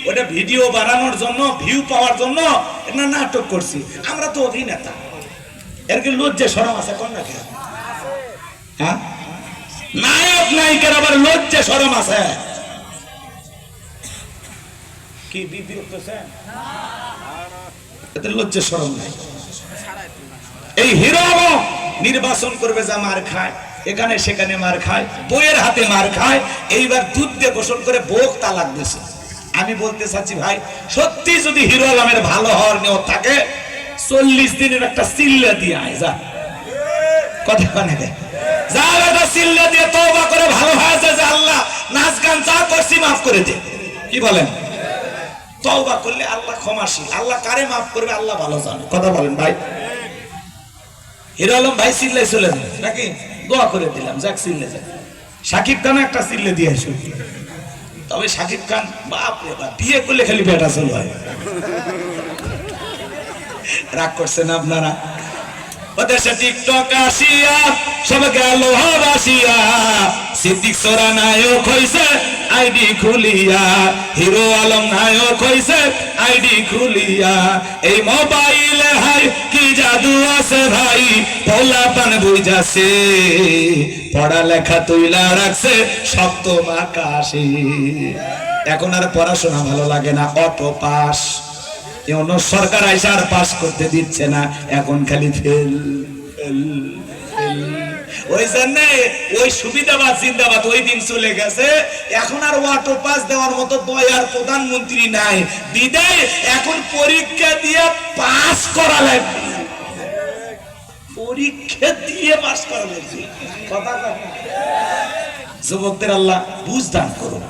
ওটা ভিডিও বানানোর জন্য, ভিউ পাওয়ার জন্য এটা নাটক করছি। আমরা তো অভিনেতা, এর কি লজ্জা শরম আছে কোন না? হ্যাঁ, নায়ক নায়িকার আবার লজ্জা শরম আছে? কি বিরক্তছেন? এতে লজ্জা শরম নাই। এই হিরো নির্বাচন করবে যা মার খায়, এখানে সেখানে মার খায়, বইয়ের হাতে মার খায়, এইবার দুধ দিয়ে গোসল করে বউ তালাক দিয়েছে। আমি বলতে চাচ্ছি ভাই, সত্যি যদি হিরো আলমের ভালো হওয়ার নিয়ত থাকে 40 দিনের একটা সিল্লা দিয়ে আয়, যা কথা কানে যা, একটা সিল্লা দিয়ে তওবা করে ভালো হয়েছে যে আল্লাহ নাচ গান যা করছি মাফ করে দে। কি বলেন? তওবা করলে আল্লাহ ক্ষমাশীল, আল্লাহ কারে মাফ করবে আল্লাহ ভালো জানে। কথা বলেন ভাই? হিরো আলম ভাই সিল্লাই চলে যাবে নাকি? দোয়া করে দিলাম যাক সিল্লে যাক। শাকিব খান একটা সিল্লে দিয়ে আসুন। তবে শাকিব খান বাপ রে বাপ, বিয়ে করলে খালি বেটা চল হয়। রাগ করছেন আপনারা? ওদেশে টিকটক আসিয়া সব গেল হাসিয়া, সিদ্দিক সোরা নায়ক হইছে আইডি খুলিয়া, হিরো আলম নায়ক হইছে আইডি খুলিয়া। এই মোবাইলে হাই কি জাদু আছে ভাই, পোলা পান বুঝাছে, পড়ালেখা তুইলা রাখছে সপ্তম আকাশে। এখন আর পড়াশোনা ভালো লাগে না, অটো পাস। সরকার আইসা আর পাস করতে দিচ্ছে না, এখন খালি ফেল ফেল ফেল। ওই জন্য ওই সুবিধাবাদ জিন্দাবাদ ওই দিন চলে গেছে। এখন আর অটো পাস দেওয়ার মতো দয়ার প্রধানমন্ত্রী নাই, বিদায় এখন পরীক্ষা দিয়ে পাস করা লাগবে। পরীক্ষা দিয়ে পাস করা লাগবে। কথা যুবকদের আল্লাহ বুঝ দান করুন।